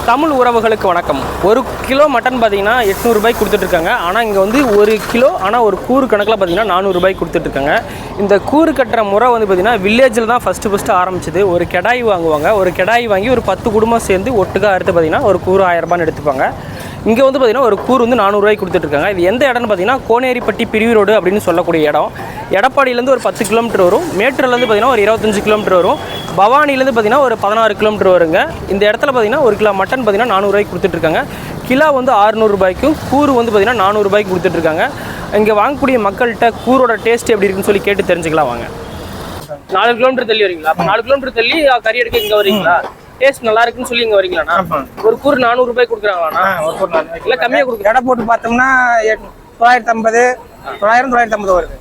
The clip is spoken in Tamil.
தமிழ் உறவுகளுக்கு வணக்கம். ஒரு கிலோ மட்டன் பார்த்தீங்கன்னா 800 ரூபாய்க்கு கொடுத்துட்ருக்காங்க. ஆனால் இங்கே வந்து ஒரு கிலோ ஆனால் ஒரு கூறு கணக்கில் பார்த்தீங்கன்னா 400 ரூபாய்க்கு கொடுத்துட்ருக்காங்க. இந்த கூறு கட்டுற முறை வந்து பார்த்திங்கன்னா வில்லேஜில் தான் ஃபஸ்ட்டு ஆரம்பிச்சது. ஒரு கெடாய் வாங்குவாங்க. ஒரு கெடாய் வாங்கி ஒரு 10 குடும்பம் சேர்ந்து ஒட்டுக்காக அறுத்து பார்த்திங்கன்னா ஒரு கூறு 1000 ரூபான்னு எடுத்துப்பாங்க. இங்கே வந்து பார்த்திங்கன்னா ஒரு கூறு வந்து 400 ரூபாய்க்கு கொடுத்துட்ருக்காங்க. இது எந்த இடம்னு பார்த்திங்கன்னா கோனேரிப்பட்டி பிரிவு ரோடு அப்படின்னு சொல்லக்கூடிய இடம். எடப்பாடியிலேருந்து ஒரு 10 கிலோமீட்டர் வரும். மேட்டூர்லேருந்து பார்த்திங்கன்னா ஒரு 25 கிலோமீட்டர் வரும். பவானிலேருந்து பார்த்திங்கன்னா ஒரு 16 கிலோமீட்டர் வருங்க. இந்த இடத்துல பார்த்திங்கன்னா ஒரு கிலோ மட்டன் பார்த்திங்கன்னா 400 ரூபாய்க்கு கொடுத்துட்ருக்காங்க. கிலோ வந்து 600 ரூபாய்க்கும் கூறு வந்து பார்த்திங்கன்னா 400 ரூபாய்க்கு கொடுத்துட்ருக்காங்க. இங்கே வாங்கக்கூடிய மக்கள்கிட்ட கூரோட டேஸ்ட் எப்படி இருக்குன்னு சொல்லி கேட்டு தெரிஞ்சுக்கலாம் வாங்க. 4 கிலோமீட்டர் தள்ளி வரீங்களா? அப்போ 4 கிலோமீட்டர் தள்ளி கறி எடுக்க இங்கே வரீங்களா? டேஸ்ட் நல்லா இருக்குன்னு சொல்லி இங்கே வரீங்களாண்ணா? ஒரு கூறு 400 ரூபாய்க்கு கொடுக்குறாங்களாண்ணா? இல்லை கம்மியாக கொடுக்குறேன். எடை போட்டு பார்த்தோம்னா 950 950 வருது.